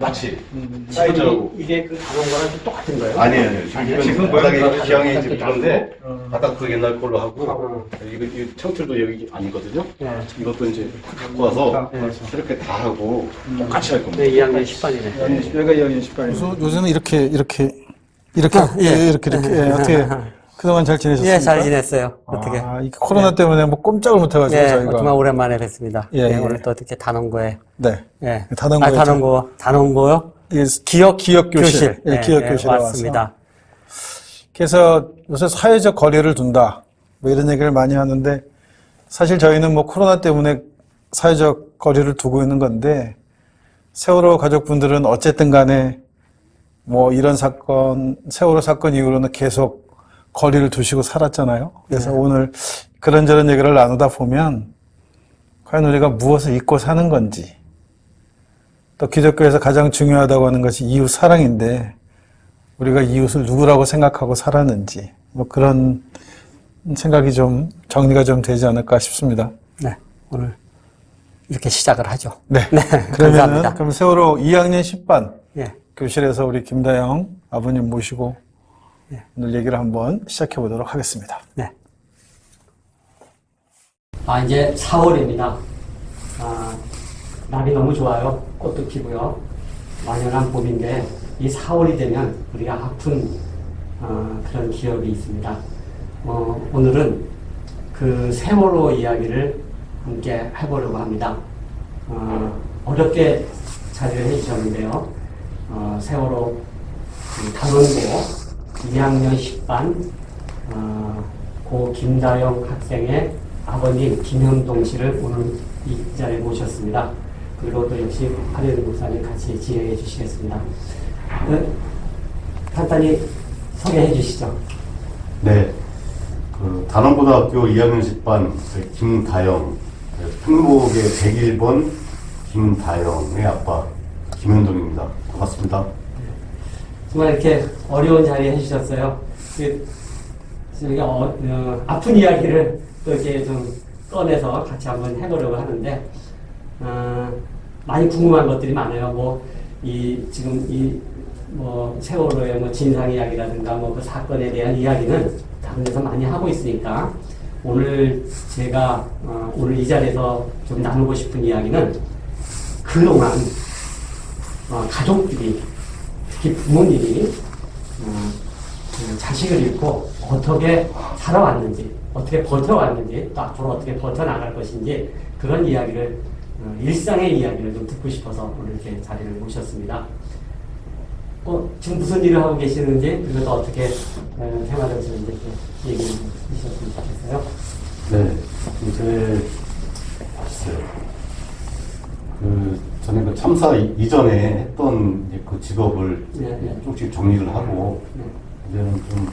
같이 사이즈하고. 이게 그 다른 거랑 좀 똑같은 거예요? 아니에요. 아니에요? 지금 지금 바닥에 모양이 기왕이 다 지금 다르고? 이런데 바닥도 옛날 걸로 하고 하고. 이 창틀도 여기 아니거든요. 네. 이것도 이제 갖고 와서 네. 이렇게 다 하고 똑같이 할 겁니다. 네, 2학년 10반이네. 여기가 2학년 10반이에요. 그래서 요새는 이렇게 예. 이렇게 어떻게 그동안 잘 지내셨습니까? 예, 잘 지냈어요. 어떻게. 아, 이 코로나 때문에 뭐 꼼짝을 못 해가지고 예, 저희가 정말 오랜만에 뵀습니다. 예, 예, 예. 오늘 또 어떻게 단원고에. 네 예. 단원고에 단원고요? 이게 기억 교실 예, 기억 교실에 왔습니다. 와서 그래서 요새 사회적 거리를 둔다 뭐 이런 얘기를 많이 하는데 사실 저희는 뭐 코로나 때문에 사회적 거리를 두고 있는 건데 세월호 가족분들은 어쨌든 간에 뭐 이런 사건 세월호 사건 이후로는 계속 거리를 두시고 살았잖아요. 그래서 네. 오늘 그런저런 얘기를 나누다 보면 과연 우리가 무엇을 잊고 사는 건지 또 기독교에서 가장 중요하다고 하는 것이 이웃 사랑인데 우리가 이웃을 누구라고 생각하고 살았는지 뭐 그런 생각이 좀 정리가 좀 되지 않을까 싶습니다. 네, 오늘 이렇게 시작을 하죠. 네. 감사합니다. 그러면은 그럼 세월호 2학년 10반 예. 교실에서 우리 김다영 아버님 모시고 오늘 얘기를 한번 시작해 보도록 하겠습니다. 네. 이제 4월입니다. 날이 너무 좋아요. 꽃도 피고요. 완연한 봄인데, 이 4월이 되면 우리가 아픈, 그런 기억이 있습니다. 오늘은 그 세월호 이야기를 함께 해보려고 합니다. 어렵게 자리를 해주셨는데요. 세월호 단원고 2학년 10반 고 김다영 학생의 아버님 김현동 씨를 오늘 이 자리에 모셨습니다. 그리고 또 역시 하려는 목사님 같이 진행해 주시겠습니다. 간단히 소개해 주시죠. 네. 그 단원고등학교 2학년 10반 김다영, 풍목의 101번 김다영의 아빠 김현동입니다. 반갑습니다. 정말 이렇게 어려운 자리에 해주셨어요. 저희가 아픈 이야기를 또 이렇게 좀 꺼내서 같이 한번 해보려고 하는데, 많이 궁금한 것들이 많아요. 지금 세월호의 진상 이야기라든가 그 사건에 대한 이야기는 다른 데서 많이 하고 있으니까, 오늘 제가, 오늘 이 자리에서 좀 나누고 싶은 이야기는 그동안, 가족들이 특히 부모님이 자식을 잃고 어떻게 살아왔는지, 어떻게 버텨왔는지, 또 앞으로 어떻게 버텨나갈 것인지 그런 이야기를, 일상의 이야기를 좀 듣고 싶어서 오늘 이렇게 자리를 모셨습니다. 지금 무슨 일을 하고 계시는지, 그리고 또 어떻게 생활하시는지 얘기를 좀 해주셨으면 좋겠어요. 네. 이제 글쎄요. 전에 그 참사 이전에 했던 이제 그 직업을 조금씩 정리를 하고 이제는 좀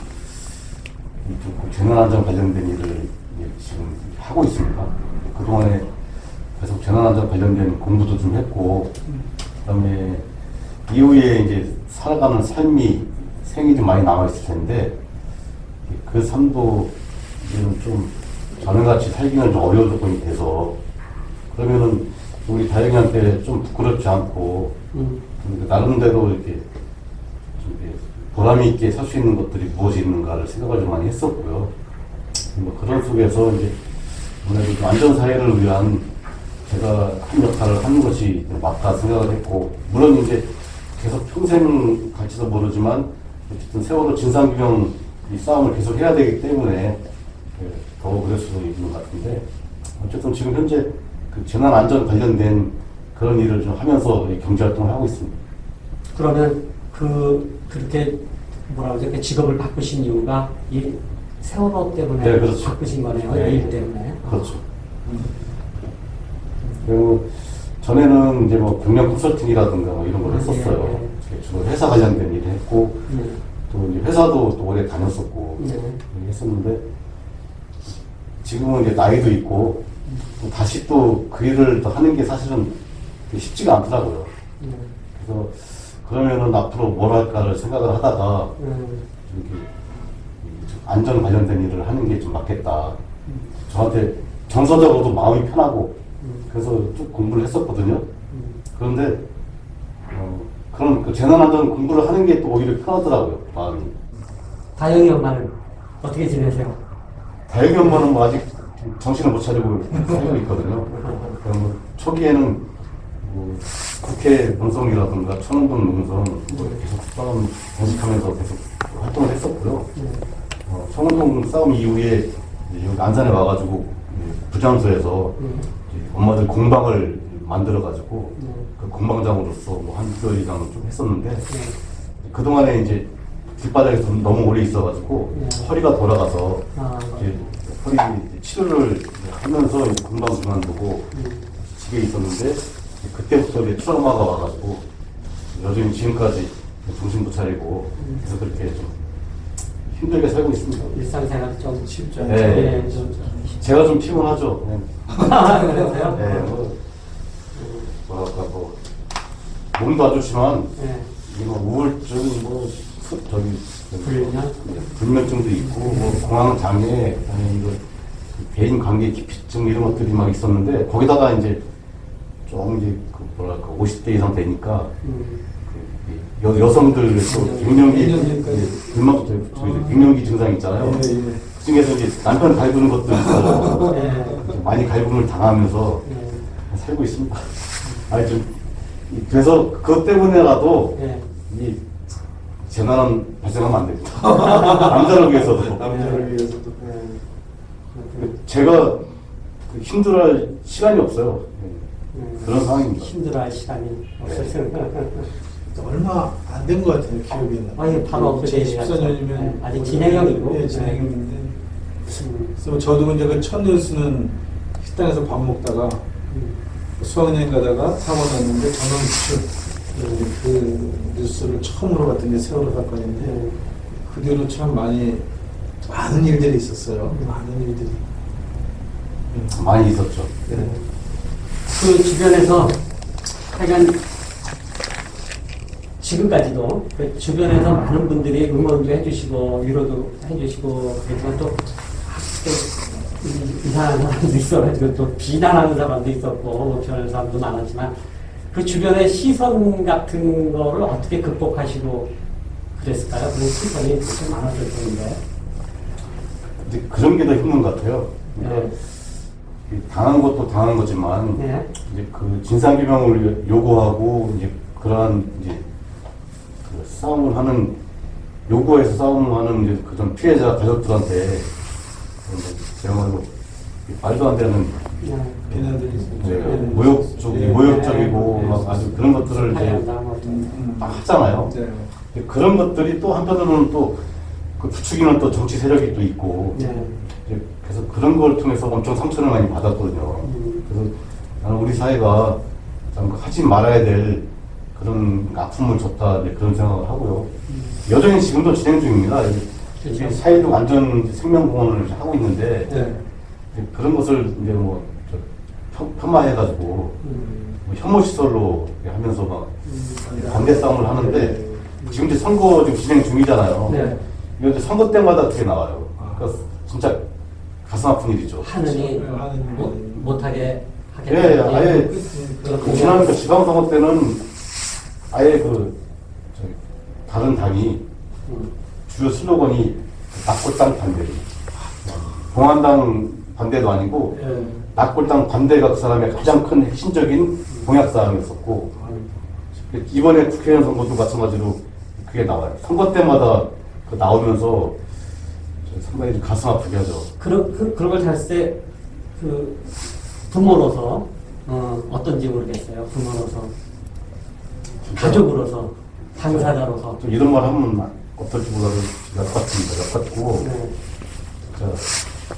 재난안전 관련된 일을 이제 지금 하고 있습니다. 그동안에 계속 재난안전 관련된 공부도 좀 했고, 그다음에 이후에 이제 살아가는 생이 좀 많이 남아있을 텐데, 그 삶도 이제는 좀 전에같이 살기는 좀 어려운 조건이 돼서, 그러면은 우리 다영이한테 좀 부끄럽지 않고, 나름대로 이렇게 좀 보람이 있게 살 수 있는 것들이 무엇이 있는가를 생각을 좀 많이 했었고요. 그런 속에서 이제 아무래도 좀 안전사회를 위한 제가 한 역할을 하는 것이 맞다 생각을 했고, 물론 이제 계속 평생 갈지도 모르지만, 어쨌든 세월호 진상규명 이 싸움을 계속 해야 되기 때문에 더 그럴 수도 있는 것 같은데, 어쨌든 지금 현재 그 재난안전 관련된 그런 일을 좀 하면서 경제활동을 하고 있습니다. 그러면 그렇게 그 직업을 바꾸신 이유가 이 세월호 때문에 네, 그렇죠. 바꾸신 거네요. 네. 일 때문에. 그렇죠. 그리고 전에는 이제 경영 컨설팅이라든가 이런 걸 했었어요. 주로 회사 관련된 일을 했고, 또 이제 회사도 또 오래 다녔었고, 했었는데, 지금은 이제 나이도 있고, 또 다시 또 그 일을 더 하는 게 사실은 쉽지가 않더라고요. 그래서 그러면은 앞으로 뭘 할까를 생각을 하다가, 이렇게 안전 관련된 일을 하는 게 좀 맞겠다. 저한테 정서적으로도 마음이 편하고, 그래서 쭉 공부를 했었거든요. 그런데 그런 그 재난안전 공부를 하는 게 또 오히려 편하더라고요, 마음이. 다영이 엄마는 어떻게 지내세요? 다육이 엄마는 뭐 아직 정신을 못 차리고 살고 있거든요. 뭐 초기에는 뭐 국회 농성이라든가 천원동 농성 뭐 계속 싸움 단식하면서 계속 활동을 했었고요. 천원동 싸움 이후에 이제 여기 안산에 와가지고 부장소에서 이제 엄마들 공방을 만들어가지고 그 공방장으로서 뭐 한 6개월 이상 좀 했었는데 그동안에 이제 길바닥에서 너무 오래 있어가지고 허리가 돌아가서 이제 허리 치료를 하면서 이제 공방 그만두고 집에 있었는데 그때부터 이제 트라우마가 와가지고 여전히 지금까지 정신 못 차리고 계속 그렇게 좀 힘들게 살고 있습니다. 일상생활 좀 쉽지 않죠. 네. 제가 좀 피곤하죠. 그러세요? 네, 뭐랄까 몸도 안 좋지만 네. 이거 우울증 불면? 불면증도 있고 뭐 공황 장애 아니 이거 대인 관계 기피증 이런 것들이 막 있었는데 거기다가 이제 좀 이제 그 뭐랄까 50대 이상 되니까 그 여성들 또 갱년기 갱년기 증상 있잖아요. 그 중에서 이제 남편 갈구는 것도 있어요. 네. 많이 갈굼을 당하면서 살고 있습니다. 아니 좀 그래서 그것 때문에라도 네. 이 재난은 발생하면 안 됩니다. 남자를 위해서도. 남자를 위해서도. 제가 그 힘들어할 시간이 없어요. 그런 상황입니다. 힘들어할 시간이 없어요. 얼마 안 된 것 같아요, 기억에는. 아니, 바로 엊그제 14년이면. 아직 진행형이고. 네, 진행형인데. 그래서 저도 이제 그 첫 뉴스는 식당에서 밥 먹다가 수학여행 가다가 사고 났는데 전원 구출. 그 뉴스를 처음으로 봤던 게 세월호 사건인데 그 뒤로 참 많은 일들이 있었어요. 많은 일들이. 많이 있었죠. 네. 그 주변에서 하여간 지금까지도 그 주변에서 많은 분들이 응원도 해주시고 위로도 해주시고 그렇지만 또 이상한 사람도 있어가지고 또 비난하는 사람도 있었고 목표하는 사람도 많았지만 그 주변의 시선 같은 거를 어떻게 극복하시고 그랬을까요? 그런 시선이 좀 많았을 텐데. 이제 그런 게 더 힘든 것 같아요. 네. 당한 것도 당한 거지만 네. 이제 그 진상규명을 요구하고 이제 그러한 이제 그 싸움을 하는 요구해서 싸움을 하는 이제 그전 피해자 가족들한테 제가 말로 말도 안 되는 비난들이 이제 있었죠. 모욕적이고 막 아주 그런 것들을 이제 막 하잖아요. 네. 그런 것들이 또 한편으로는 또 그 부추기는 또 정치 세력이 또 있고 네. 이제 그래서 그런 걸 통해서 엄청 상처를 많이 받았거든요. 그래서 나는 우리 사회가 참 하지 말아야 될 그런 아픔을 줬다 이제 그런 생각을 하고요. 여전히 지금도 진행 중입니다. 이제 사회적 안전 생명공헌을 하고 있는데 네. 이제 그런 것을 이제 뭐 폄하해가지고 뭐 혐오 시설로 하면서 막 반대 싸움을 하는데 지금 이제 선거 지금 진행 중이잖아요. 네. 이거 이제 선거 때마다 그게 나와요. 그러니까 진짜 가슴 아픈 일이죠. 하느니 못하게 하게 예, 되니. 아예 지난 그 지방선거 때는 아예 그 저기 다른 당이 주요 슬로건이 낙골당 반대. 공안당 반대도 아니고 낙골당 반대가 그 사람의 가장 큰 핵심적인 공약 사항이었었고 이번에 국회의원 선거도 마찬가지로 그게 나와요. 선거 때마다 그 나오면서 상당히 좀 가슴 아프게 하죠. 그런 걸 봤을 때 그 부모로서 어떤지 모르겠어요. 부모로서 가족으로서 당사자로서 좀 이런 말 하면 어떨지 몰라도 역 같습니다. 역 같고 네. 진짜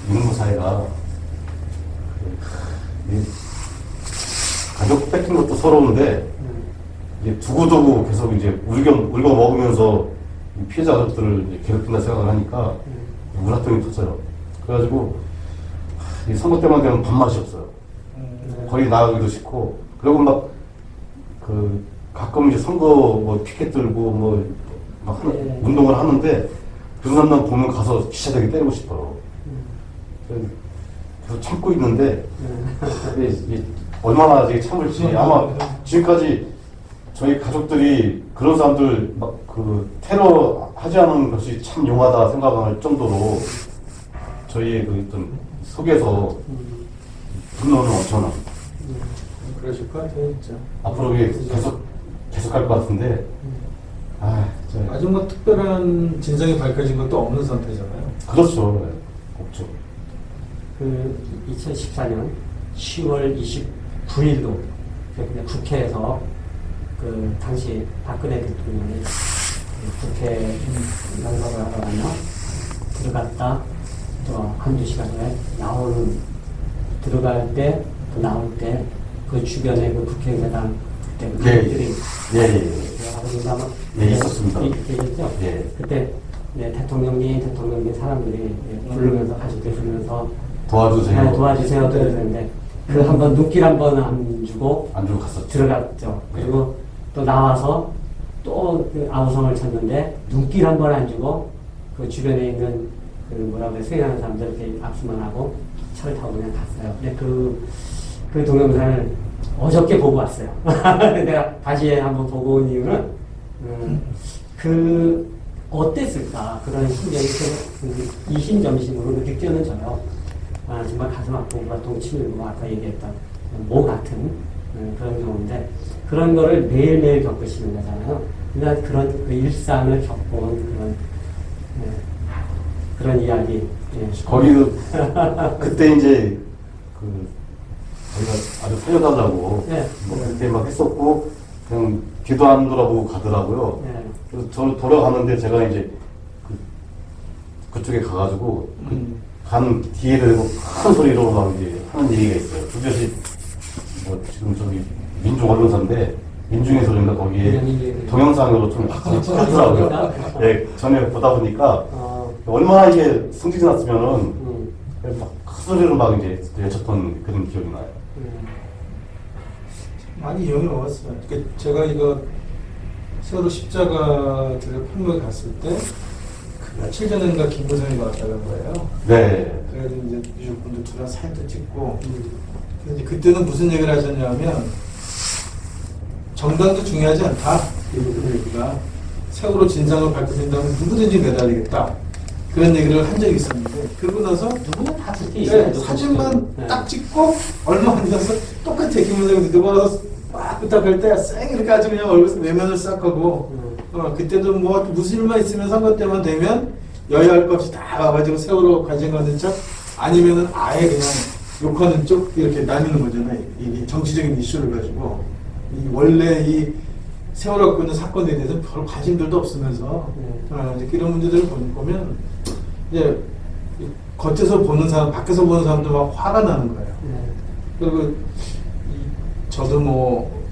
이놈의 사회가 이 가족 뺏긴 것도 서러운데 이제 두고두고 계속 이제 울겨 먹으면서 피해자 가족들을 이제 괴롭힌다 생각을 하니까 우라통이 터져요. 그래가지고 이 선거 때만 되면 밥맛이 없어요. 거의 나가기도 싫고 그리고 막 그 가끔 이제 선거 뭐 피켓 들고 막 운동을 하는데 그런 사람 보면 가서 기차대기 때리고 싶어요. 계속 참고 있는데 이게 얼마나 이제 참을지 아마 지금까지 저희 가족들이 그런 사람들 막 그 테러 하지 않은 것이 참 용하다 생각할 정도로 저희의 그 어떤 속에서 분노는 엄청납니다. 그러실 것 같아요, 진짜. 앞으로 이게 계속 할 것 같은데, 진짜. 아직 뭐 특별한 진상이 밝혀진 것도 없는 상태잖아요. 그렇죠. 네. 없죠. 그 2014년 10월 29일도 국회에서 그 당시 박근혜 대통령이 국회 연설을 하러 가며 들어갔다 또 한두 시간 후에 들어갈 때 또 나올 때 그 주변에 그 국회의사당 그때 그 예, 예. 예, 있었습니다. 있죠. 예. 그때 네, 대통령님 사람들이 부르면서 가족들 부르면서 도와주세요. 네, 도와주세요 그랬는데 그 한번 눈길 한번 안 주고 안 주고 갔었죠. 들어갔죠. 그리고 또 나와서 또그 아우성을 쳤는데 눈길 한번 안 주고 그 주변에 있는 그 뭐라 그래 수행하는 사람들 이렇게 악수만 하고 차를 타고 그냥 갔어요. 근데 그 동영상을 어저께 보고 왔어요. 내가 다시 한번 보고 온 이유는 그 어땠을까 그런 심정이 이심점심으로 느껴져요. 정말 가슴 아프고 동치밀고 아까 얘기했던 모 같은 그런 경우인데 그런 거를 매일매일 겪으시는 거잖아요. 그러니까 그런 그 일상을 겪어온 그런 이야기. 예. 거기도 그때 이제 그 저희가 아주 살려달라고 네. 뭐 그때 막 했었고 그냥 뒤도 안 돌아보고 가더라고요. 네. 그래서 저는 돌아가는데 제가 이제 그쪽에 가가지고 간 뒤에 대고 큰 소리로 막 이제 하는 얘기가 있어요. 그것이 뭐 지금 저기 민중 언론사인데 민중의 소리인가 거기에 동영상으로 좀 하더라고요. 예, 전에 보다 보니까 얼마나 이게 승질이 났으면은 막 큰 소리로 막 이제 외쳤던 그런 기억이 나요. 많이 이용해 먹었어요. 그러니까 제가 이거 세월호 십자가들의 폭로에 갔을 때 그 며칠 전인가 김보성이가 왔다는 거예요. 네. 그래서 이제 유족분들 둘이랑 사진도 찍고 근데 그때는 무슨 얘기를 하셨냐면 정당도 중요하지 않다. 그 얘기가 세월호 진상을 밝혀진다면 누구든지 매달리겠다. 그런 얘기를 한 적이 있었는데 그러고 나서 누구나 다 그렇게 얘기하죠. 사진만 네. 딱 찍고 얼마 안 지나서 똑같이 김문성이 누구 와서 막 부탁할 때 쌩 이렇게 아주 그냥 얼굴 외면을 싹 하고 그때도 뭐 무슨 일만 있으면 선거 때만 되면 여야할 것 없이 다 와가지고 세월호 관심 가는 척 아니면은 아예 그냥 욕하는 쪽 이렇게 나뉘는 거잖아요. 이 정치적인 이슈를 가지고 원래 이 세월호 갖고 있는 사건에 대해서 별 관심들도 없으면서 이제 이런 문제들을 보면 이제 겉에서 보는 사람, 밖에서 보는 사람도 막 화가 나는 거예요. 그리고 저도 뭐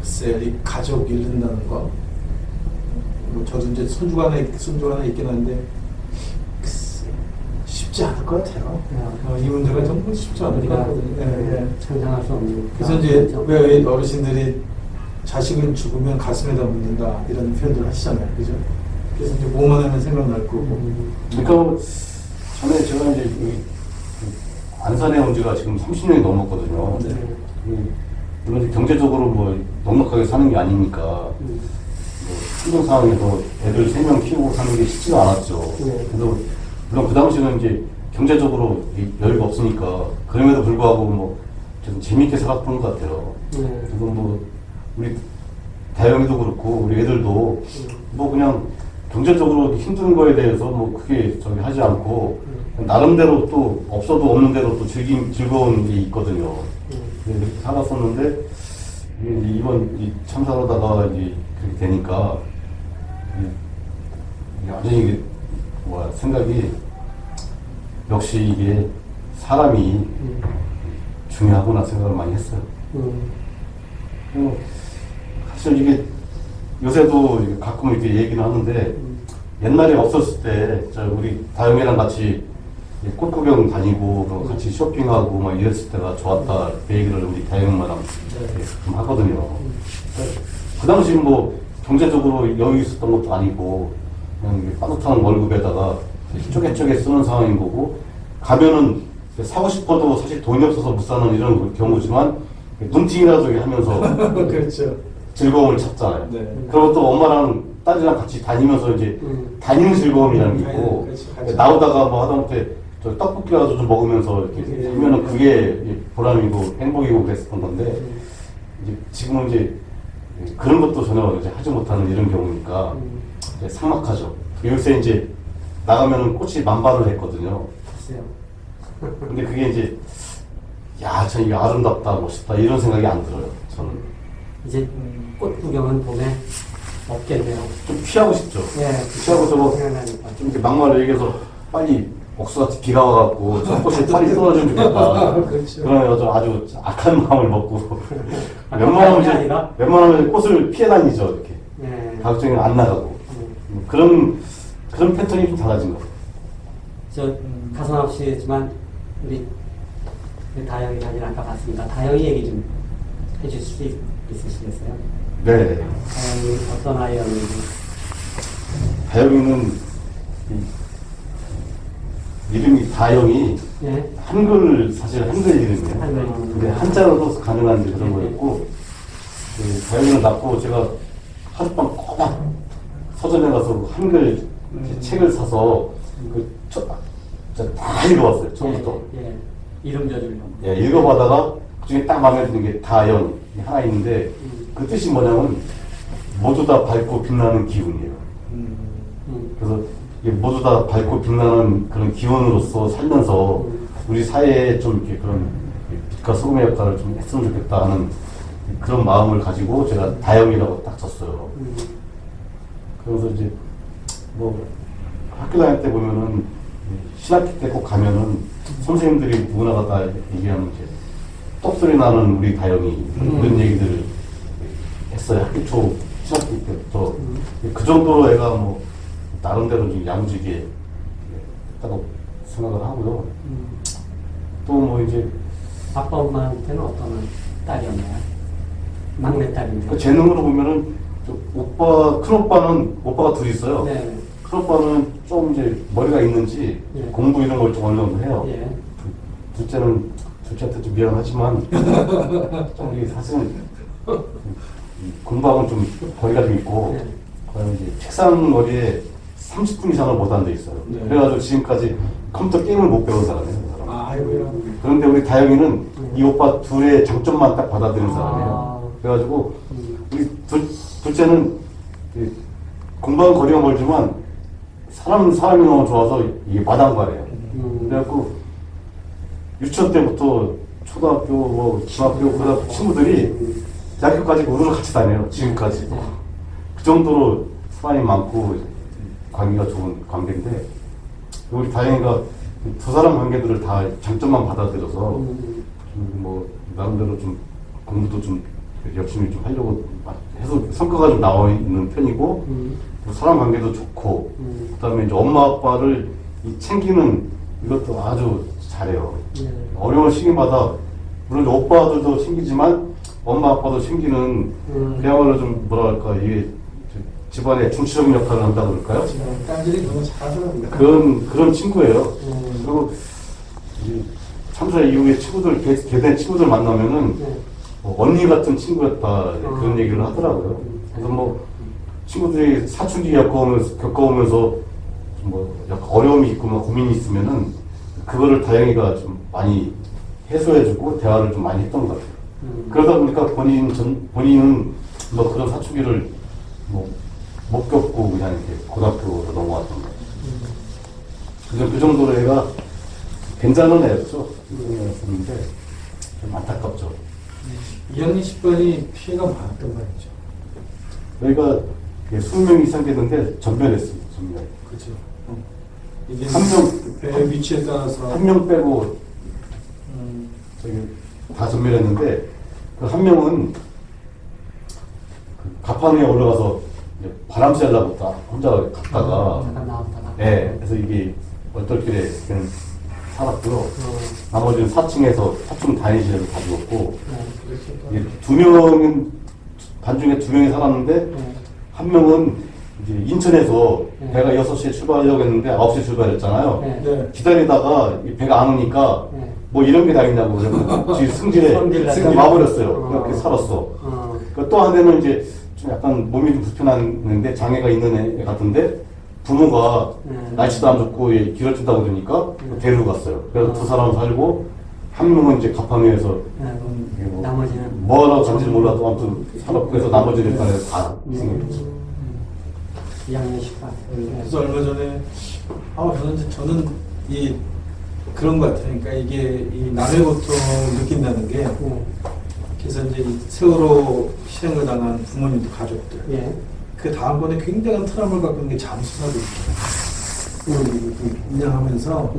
글쎄 이 가족 잃는다는 거, 뭐 저도 이제 손주가 하나 있긴 한데 글쎄 쉽지 않을 것 같아요. 이 문제가 정말 쉽지 않을 것 같거든요. 상상할 수 없는. 그래서 이제 왜 어르신들이 자식은 죽으면 가슴에다 묻는다 이런 표현들 하시잖아요, 그죠? 그래서 이제 뭐만 하면 생각날 거고. 그러니까 전에 제가 이제 여기 안산에 온 지가 지금 30년이 넘었거든요. 네. 물론 경제적으로 뭐 넉넉하게 사는 게 아니니까 뭐 힘든 상황에서 애들 3명 키우고 사는 게 쉽지가 않았죠. 그래서 물론 그 당시는 이제 경제적으로 여유가 없으니까 그럼에도 불구하고 뭐 좀 재미있게 살았던 것 같아요. 그래서 뭐 우리 다영이도 그렇고 우리 애들도 뭐 그냥 경제적으로 힘든 거에 대해서 뭐 크게 저기 하지 않고 나름대로 또 없어도 없는 대로 또 즐거운 게 있거든요. 이렇게 살았었는데 이번 참사로다가 이제 그렇게 되니까 완전히 생각이 역시 이게 사람이 중요하구나 생각을 많이 했어요. 사실 이게 요새도 가끔 이렇게 얘기는 하는데 옛날에 없었을 때 우리 다영이랑 같이 꽃 구경 다니고 같이 쇼핑하고 막 이랬을 때가 좋았다 그 얘기를 우리 다영이랑 좀 하거든요. 그 당시 뭐 경제적으로 여유 있었던 것도 아니고 그냥 빠듯한 월급에다가 쪼개쪼개 쓰는 상황인 거고 가면은 사고 싶어도 사실 돈이 없어서 못 사는 이런 경우지만 눈팅이라도 하면서 그렇죠. 즐거움을 찾잖아요. 네. 그리고 또 엄마랑 딸이랑 같이 다니면서 이제 다니는 즐거움이라는 게 있고 그렇죠. 같이. 나오다가 뭐 하다못해 저 떡볶이라도 좀 먹으면서 이렇게 하면은 그게 보람이고 행복이고 그랬었던 건데 이제 지금은 이제 그런 것도 전혀 이제 하지 못하는 이런 경우니까 이제 삭막하죠. 요새 이제 나가면은 꽃이 만발을 했거든요. 글쎄요. 근데 그게 이제 야, 참 이게 아름답다, 멋있다 이런 생각이 안 들어요. 저는 이제 꽃 구경은 봄에 없겠네요. 좀 피하고 싶죠. 예, 피하고 저거 생각나니까. 좀 이렇게 막말로 얘기해서 빨리 옥수같이 비가 와갖고 저 꽃이 빨리 떨어지면 좋겠다. 그렇죠. 그런 아주 악한 마음을 먹고 악한 웬만하면 마음이 이제 아니라? 웬만하면 꽃을 피해 다니죠. 이렇게 예. 가급적이면 안 나가고 그런 패턴이 좀 달라진 것 같아요. 저 가선 없이지만 우리 다영이 사진 아까 봤습니다. 다영이 얘기 좀 해줄 수 있으시겠어요? 네. 다영이 어떤 아이였는지. 다영이는 이름이 다영이 예. 사실 한글 이름이에요. 한글. 근데 한자로도 가능한 그런 거였고 다영이를 낳고 제가 하룻밤 꼬박 서점에 가서 한글 책을 사서 다 읽어봤어요. 처음부터. 예. 이름 저주려고. 예, 읽어보다가 그중에 딱 마음에 드는 게 다영이 하나 있는데 그 뜻이 뭐냐면 모두 다 밝고 빛나는 기운이에요. 그래서 이게 모두 다 밝고 빛나는 그런 기운으로서 살면서 우리 사회에 좀 이렇게 그런 빛과 소금의 역할을 좀 했으면 좋겠다 하는 그런 마음을 가지고 제가 다영이라고 딱 쳤어요. 그래서 이제 뭐 학교 다닐 때 보면은 신학기 때 꼭 가면은 선생님들이 누구나가 다 얘기하는 이제 떡소리 나는 우리 다영이 이런 얘기들을 했어요. 학기 초 신학기 때부터 그 정도로 애가 뭐 나름대로 좀 야무지게 했다고 생각을 하고요. 또 뭐 이제 아빠 엄마한테는 어떤 딸이었나요? 막내 딸인데. 그 재능으로 보면은 큰 오빠는 오빠가 둘이 있어요. 네. 큰 오빠는 좀 이제 머리가 있는지 예. 공부 이런 걸 좀 어느 정도 해요. 예. 둘째한테 좀 미안하지만 저기 사실은 공부하고는 좀 거리가 좀 있고 네. 거의 이제 책상 머리에 30분 이상을 못 앉아 있어요. 네. 그래가지고 지금까지 컴퓨터 게임을 못 배운 사람이에요. 그 사람은. 아이고야. 그런데 우리 다영이는 이 오빠 둘의 장점만 딱 받아들이는 아. 사람이에요. 그래가지고 우리 둘째는 공부하는 거리가 멀지만 사람이 너무 좋아서 이게 마당발이에요. 그래갖고 유치원 때부터 초등학교, 뭐 중학교, 고등학교 친구들이 대학교까지 우르르 같이 다녀요. 지금까지. 그 정도로 사람이 많고 관계가 좋은 관계인데 우리 다영이가 두 사람 관계들을 다 장점만 받아들여서 뭐 나름대로 좀 공부도 좀 열심히 좀 하려고 해서 성과가 좀 나와 있는 편이고 또 사람 관계도 좋고 그다음에 이제 엄마 아빠를 챙기는 이것도 아주 잘해요. 어려운 시기마다 물론 오빠들도 챙기지만 엄마 아빠도 챙기는 그야말로 좀 뭐랄까 이게 집안의 중추적인 역할을 한다고 그럴까요? 딸들이 너무 잘하더라고요. 그런 친구예요. 그리고 이 참사 이후에 친구들 개된 친구들 만나면은 뭐 언니 같은 친구였다 그런 얘기를 하더라고요. 그래서 뭐 친구들이 사춘기 겪어오면서 뭐 약간 어려움이 있고 뭐 고민이 있으면은 그거를 다영이가 좀 많이 해소해주고 대화를 좀 많이 했던 것 같아요. 그러다 보니까 본인은 뭐 그런 사춘기를 뭐 못 겪고 그냥 이렇게 고등학교로 넘어왔던 것 같아요. 그 정도로 애가 괜찮은 애였죠. 애였는데 좀 안타깝죠. 2학년 10반이 피해가 많았던 말이죠. 저희가 20명 이상 됐는데 전멸했습니다. 전멸. 그렇죠. 이게 한 명, 배 위치에 따라서 한 명 빼고 저기 다 전멸했는데 그 한 명은 그 가판 위에 올라가서 이제 바람 쐬려고 딱 혼자 갔다가 잠깐 나왔다가. 네, 그래서 이게 얼떨결에 그냥 살았고요. 나머지는 4층 단위실에서 다 죽었고 이게 반 중에 2명이 살았는데 한 명은 이제 인천에서 배가 6시에 출발하려고 했는데 9시에 출발했잖아요. 네. 기다리다가 이 배가 안 오니까 뭐 이런 게 다 있냐고 그래서 뒤 승질에 성질 그냥 와버렸어요. 그렇게 살았어. 또 한 대는 이제 좀 약간 몸이 좀 불편한데 장애가 있는 애 같은데 부모가 날씨도 안 좋고 길어진다고 그러니까 데리고 갔어요. 그래서 두 사람 살고 한 명은 이제 갑항에서 나머지는 뭐라고 간지를 몰라도 아무튼 살았고 그래서 나머지는 일단 다 생겼죠. 2학년 10반. 그래서 얼마 전에 저는 이 그런 것 같아요. 그러니까 이게 이 남의 고통을 느낀다는 게 그래서 이제 이 세월호 희생을 당한 부모님들 가족들 예. 그 다음번에 굉장한 트라우마를 갖고 있는 게 잠수사들이에요. 운영하면서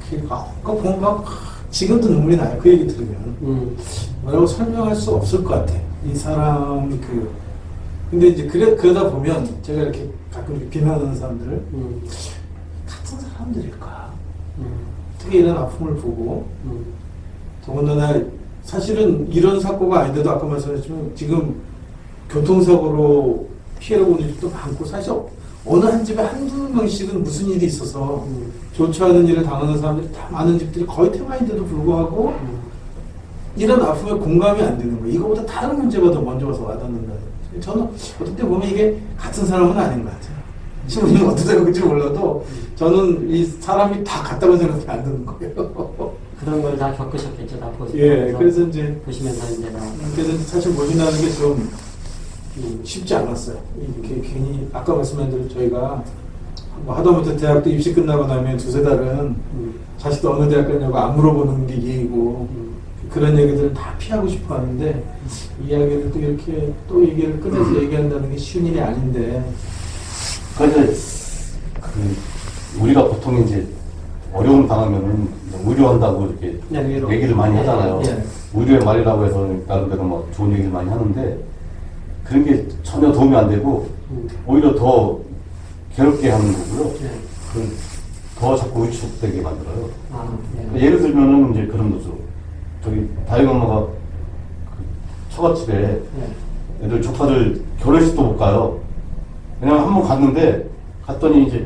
그거 보면 막 지금도 눈물이 나요. 그 얘기 들으면 뭐라고 설명할 수 없을 것 같아. 이 사람이 근데 이제 그러다 보면 제가 이렇게 가끔 이렇게 비난하는 사람들을 같은 사람들일까? 어떻게 이런 아픔을 보고 더군다나 사실은 이런 사고가 아닌데도 아까 말씀하셨지만 지금 교통사고로 피해를 보는 집도 많고 사실 어느 한 집에 한두 명씩은 무슨 일이 있어서 좋지 않은 일을 당하는 사람들이 다 많은 집들이 거의 테마인데도 불구하고 이런 아픔에 공감이 안 되는 거예요. 이거보다 다른 문제가 더 먼저 와서 와닿는다는 거예요. 저는 어떨 때 보면 이게 같은 사람은 아닌 것 같아요. 신부님은 어떻게 생각할지 몰라도 저는 이 사람이 다 같다고 생각이 안 드는 거예요. 그런 걸 다 겪으셨겠죠. 다 예, 그래서 이제 보시면서 이제 그래서 사실 모신다는 게 좀 쉽지 않았어요. 이렇게 괜히 아까 말씀한 대로 저희가 뭐 하다못해 대학도 입시 끝나고 나면 두세 달은 자식도 어느 대학 갔냐고 안 물어보는 게 예의고 그런 얘기들을 다 피하고 싶어 하는데 이야기를 또 이렇게 또 얘기를 꺼내서 얘기한다는 게 쉬운 일이 아닌데 그런데 우리가 보통 이제 어려움 당하면은 의료한다고 이렇게 위로. 얘기를 많이 하잖아요. 예. 의료의 말이라고 해서 나름대로 막 좋은 얘기를 많이 하는데 그런 게 전혀 도움이 안 되고 오히려 더 괴롭게 하는 거고요. 더 자꾸 위축되게 만들어요. 예를 들면은 이제 그런 거죠. 저기 다영 엄마가 그 처갓집에 애들 조카들 결혼식도 못 가요. 왜냐면 한 번 갔더니 이제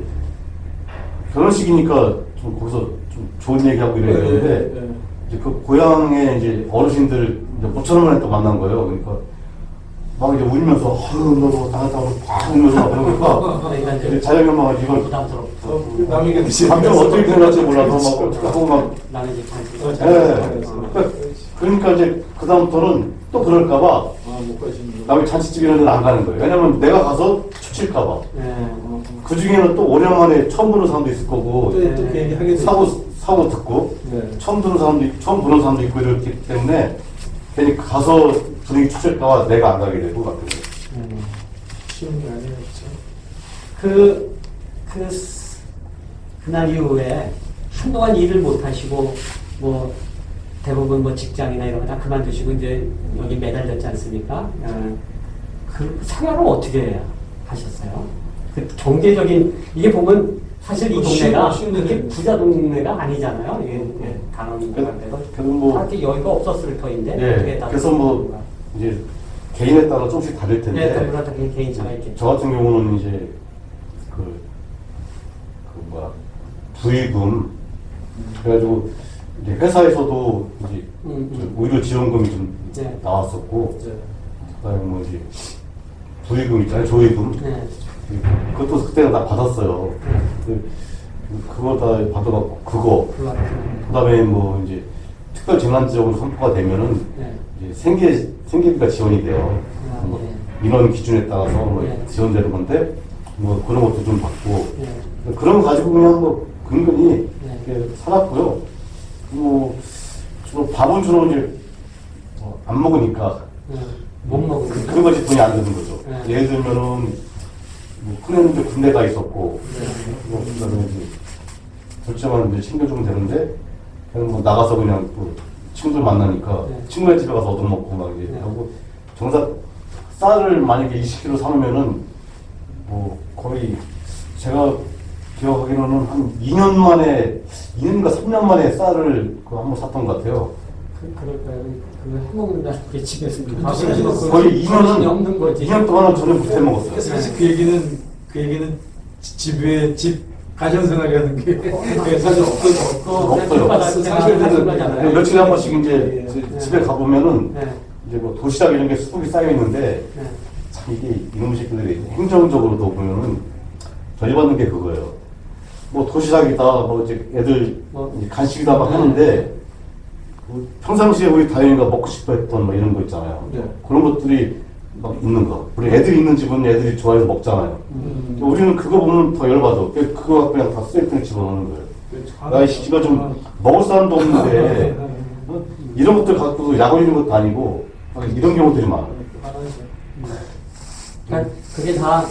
결혼식이니까 좀 거기서 좀 좋은 얘기하고 이래야 되는데 이제 그 고향에 이제 어르신들 이제 모처럼 만에 또 만난 거예요. 그러니까 막 이제 울면서 너도 당했다고 팍 울면서 그러니까 이제 자영이 엄마가 이걸 부담스럽고 남에게 감정 어떻게 표현할지 몰라서 막 어떻게 하고 막 남의 집 그러니까 이제 그 다음부터는 또 그럴까봐 남의 잔치집 이런 데는 안 가는 거예요. 왜냐면 내가 가서 추칠까봐. 그 중에는 또 5년 만에 처음 보는 사람도 있을 거고, 또 그 얘기 하게 사고 듣고, 처음 보는 사람도 있고 이렇기 때문에 괜히 가서 분위기 추칠까봐 내가 안 가게 되고 같은 거예요. 쉬운 게 아니에요, 그렇죠? 그날 이후에 한동안 일을 못 하시고 뭐 대부분 뭐 직장이나 이런 거 다 그만두시고 이제 여기 매달렸지 않습니까? 그 생활을 어떻게 하셨어요? 그 경제적인 이게 보면 사실 이 동네가 이게 부자 동네가 아니잖아요. 이게 강원도인데도 그렇게 여유가 없었을 터인데. 네. 그래서 뭐 이제 개인에 따라 조금씩 다를 텐데. 네, 그러다 개인 차가 있겠죠. 저 같은 경우는 이제 부의금 그래가지고 이제 회사에서도 이제 의료 지원금이 좀 나왔었고, 그다음에 뭐 이제 부의금 있잖아요, 조의금. 그것도 그때는 다 받았어요. 그거 다 받아갖고 그거. 그다음에 뭐 이제 특별 재난지역으로 선포가 되면은 이제 생계비가 지원이 돼요. 뭐 인원 기준에 따라서 뭐 지원되는 건데 뭐 그런 것도 좀 받고 그런 거 가지고 그냥 뭐 근근히 이렇게 살았고요. 뭐 주로 밥은 주로 이제 안 먹으니까 못 먹으니까 그것이 돈이 안 드는 거죠. 예를 들면은 뭐 큰애는 이제 군대 가 있었고 뭐 그다음에 이제 둘째만 이제 챙겨주면 되는데 그냥 뭐 나가서 그냥 또 친구들 만나니까 친구네 집에 가서 얻어먹고 막 이제 하고 정작 쌀을 만약에 20kg 사놓으면은 뭐 거의 제가 기억하기로는 한 2년인가 3년 만에 쌀을 한번 샀던 것 같아요. 그럴까요? 그거 해먹는다는 게 집에서 거의 2년은 없는 거지. 2년 동안은 저는 못해 먹었어요. 사실 그 얘기는 집 가정생활이라는 게 사실 없어요. 사실 며칠에 한 번씩 이제 집에 가보면은 이제 뭐 도시락 이런 게 수북이 쌓여 있는데 네. 참 이게 이놈의 새끼들이 행정적으로도 보면은 저리받는 게 그거예요. 뭐 도시락이다, 뭐 이제 애들 이제 간식이다 막 하는데 그 평상시에 우리 다현이가 먹고 싶어 했던 뭐 이런 거 있잖아요. 네. 그런 것들이 막 있는 거. 우리 애들이 있는 집은 애들이 좋아해서 먹잖아요. 우리는 그거 보면 더 열받아. 그거 그냥 다 쓰레기통에 집어넣는 거예요. 야, 이 씨가 좀 먹을 사람도 없는데 어? 이런 것들 갖고도 약 올리는 것도 아니고 이런 경우들이 많아요. 그러니까 그게 다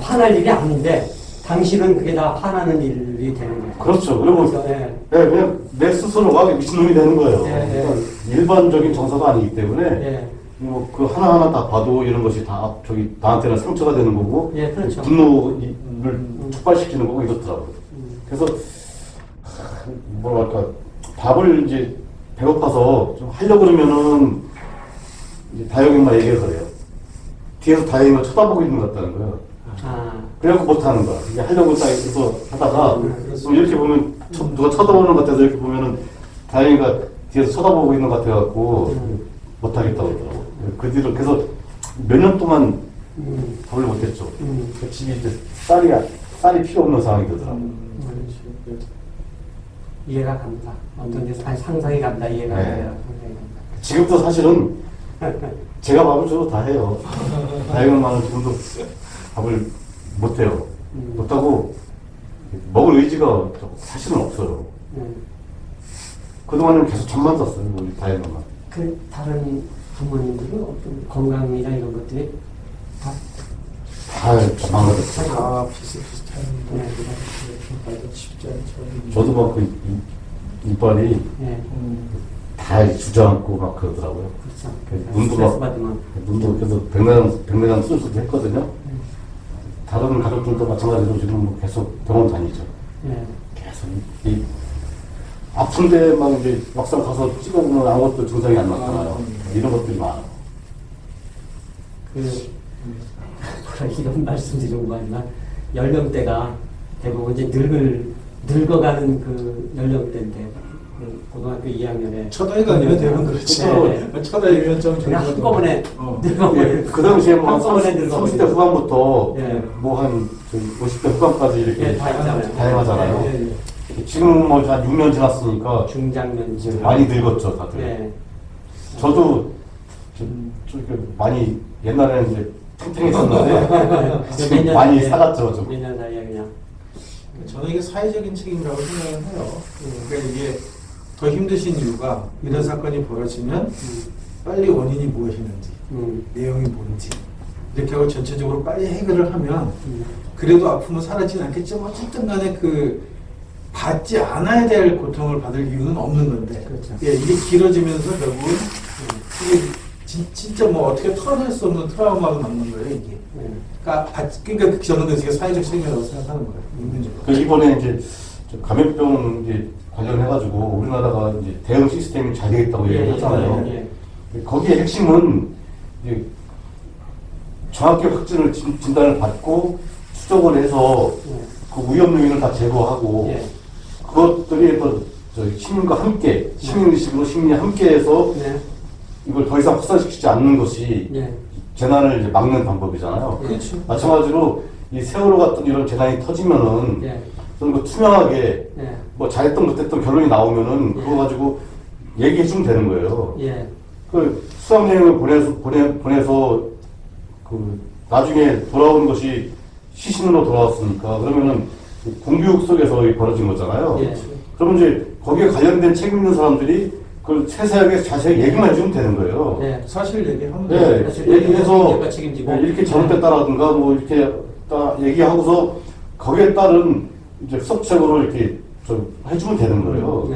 화날 일이 아닌데 당신은 그게 다 화나는 일이 되는 거예요. 그렇죠. 그리고 그래서, 예. 네, 그냥 내 스스로가 미친놈이 되는 거예요. 예, 예. 그러니까 일반적인 정서가 아니기 때문에 예. 뭐 그 하나하나 다 봐도 이런 것이 다 저기 나한테는 상처가 되는 거고 예, 그렇죠. 분노를 촉발시키는 거고 이렇더라고요. 그래서 뭐랄까 밥을 이제 배고파서 좀 하려고 그러면은 이제 다영이만 얘기해서 그래요. 뒤에서 다영이가 쳐다보고 있는 것 같다는 거예요. 아, 그래갖고 못하는 거야. 이게 하려고 딱 해서 하다가 좀 이렇게 보면 누가 쳐다보는 것 같아서 이렇게 보면은 다영이가 뒤에서 쳐다보고 있는 것 같아갖고 못하겠다고 그러더라고. 그 뒤로 계속 몇 년 동안 밥을 못했죠. 그 집이 이제 쌀이 필요 없는 상황이 되더라고. 이해가 갑니다. 어떤 데서 아니, 상상이 간다. 이해가 네. 가요. 상상이 간다. 지금도 사실은 제가 밥을 줘도 다 해요. 다영이만은 지금도 밥을 못해요. 못하고 먹을 의지가 사실은 없어요. 그동안은 계속 잠만 잤어요. 우리 다영이만. 그 다른 부모님들은 어떤 건강이나 이런 것들이 다 다 망가졌어요. 다 비슷비슷한 네. 나도 쉽지 않죠. 저도 막 그 이빨이 예. 다 주저앉고 막 그러더라고요. 그렇죠. 눈도 스트레스 막, 받으면 눈도 계속 백내장 수술도 했거든요. 다른 가족들도 마찬가지로 지금 뭐 계속 병원 다니죠. 예. 계속 이 아픈데 막 이제 막상 가서 찍어보면 아무것도 증상이 안 나타나요. 이런 것들이 많아. 뭐라 이런 말씀드리는 거 아니라 연령대가 대부분 이제 늙어가는 그 연령대인데 그 고등학교 2학년에 첫 아이가 아니면 대부분 그렇지. 네. 첫 아이면 좀 그냥 한꺼번에 어. 예, 늙어버리는 그 당시에 뭐 한 한꺼번에 30대 후반부터 예. 뭐 한 50대 후반까지 이렇게 예, 다 있잖아요. 다양하잖아요. 예, 예. 지금은 뭐 한 6년 지났으니까 중장년층 많이 늙었죠, 다들. 예. 저도 좀 이렇게 많이 옛날에는 이제 탱탱했었는데 지금 많이 사갔죠, 좀. 몇 년 사이에 그냥 저는 이게 사회적인 책임이라고 생각을 해요. 그러니까 이게 더 힘드신 이유가 이런 사건이 벌어지면 빨리 원인이 무엇이는지, 내용이 뭔지 이렇게 하고 전체적으로 빨리 해결을 하면 그래도 아픔은 사라지는 않겠지만 어쨌든 간에 그 받지 않아야 될 고통을 받을 이유는 없는 건데 그렇죠. 예, 이게 길어지면서 결국은 이게 진짜 뭐 어떻게 털어낼 수 없는 트라우마로 남는 거예요 이게. 그러니까 저는 그게 사회적 책임이라고 생각하는 거예요. 인간적으로. 그 이번에 이제 저 감염병 이제 관련해가지고 우리나라가 이제 대응 시스템이 잘 되어 있다고 얘기했잖아요. 거기에 핵심은 이제 정확히 확진을 진단을 받고 추적을 해서 그 위험 요인을 다 제거하고 그것들이 또 시민과 함께 시민의식으로 시민이 함께해서 이걸 더 이상 확산시키지 않는 것이 재난을 이제 막는 방법이잖아요. 그렇죠. 마찬가지로 이 세월호 같은 이런 재난이 터지면은 좀 그 투명하게 뭐 잘했던 못했던 결론이 나오면은 그거 가지고 얘기해 주면 되는 거예요. 그 수학여행을 보내서 그 나중에 돌아오는 것이 시신으로 돌아왔으니까 그러면은 공교육 속에서 벌어진 거잖아요. 그러면 이제 거기에 관련된 책임 있는 사람들이 그걸 세세하게 자세히 얘기만 해주면 되는 거예요. 사실 얘기하면 네, 얘기해서 책임지고. 이렇게 잘못됐다라든가 뭐 이렇게 딱 얘기하고서 거기에 따른 이제 후속책으로 이렇게 좀 해주면 되는 거예요.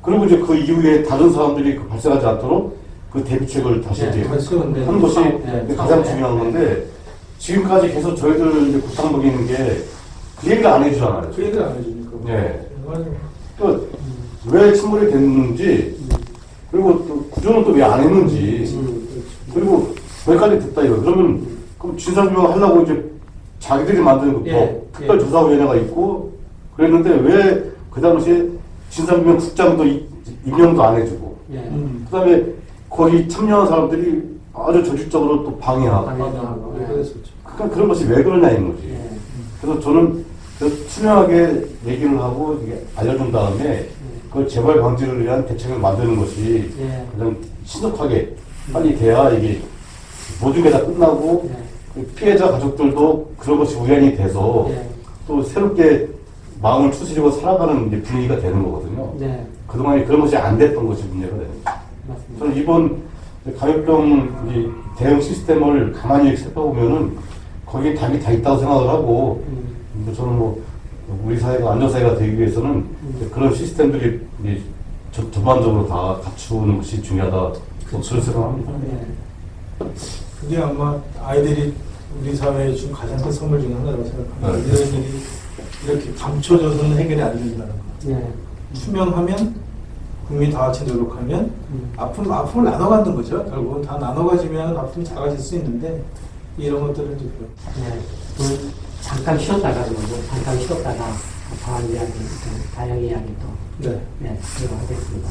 그리고 이제 그 이후에 다른 사람들이 그 발생하지 않도록 그 대비책을 다시 이제 하는 것이 가장 중요한 건데 지금까지 계속 저희들 이제 구상먹이는 게 그 얘기를 안 해주잖아요. 그 얘기를 안 해주니까. 네. 또 왜 침몰이 됐는지 그리고 또 구조는 또 왜 안 했는지 그리고 거기까지 됐다 이거 그러면 그럼 진상규명 하려고 이제 자기들이 만든 그 특별조사위원회가 있고 그랬는데 왜 그 당시에 진상규명 국장도 임명도 안 해주고 예. 그다음에 거기 참여한 사람들이 아주 조직적으로 또 방해하고 방해하고. 예. 그랬었죠. 그러니까 그런 것이 왜 그러냐는 거지. 예. 그래서 저는 투명하게 얘기를 하고 이게 알려준 다음에 그걸 재발 방지를 위한 대책을 만드는 것이 예. 가장 신속하게 빨리 돼야 이게 모든 게 다 끝나고 예. 그 피해자 가족들도 그런 것이 우연히 돼서 예. 또 새롭게 마음을 추스리고 살아가는 이제 분위기가 되는 거거든요. 네. 그동안에 그런 것이 안 됐던 것이 문제가 되는 거죠. 맞습니다. 저는 이번 감염병 이제 대응 시스템을 가만히 살펴보면은 거기에 답이 다 있다고 생각을 하고 저는 뭐 우리 사회가 안전사회가 되기 위해서는 그런 시스템들이 이제 전반적으로 다 갖추는 것이 중요하다. 그런 생각합니다. 예. 그게 아마 아이들이 우리 사회에 준 가장 큰 선물 중에 하나라고 생각합니다. 네. 이런 일이 이렇게 감춰져서는 해결이 안 된다는 거. 예. 투명하면 국민이 다 같이 노력하면 아픔을 나눠가는 거죠. 결국은 다 나눠가지면 아픔이 작아질 수 있는데 이런 것들은 좀 네. 잠깐 쉬었다가 잠깐 쉬었다가 다음 이야기, 다양 이야기 또 네. 네, 들어가겠습니다.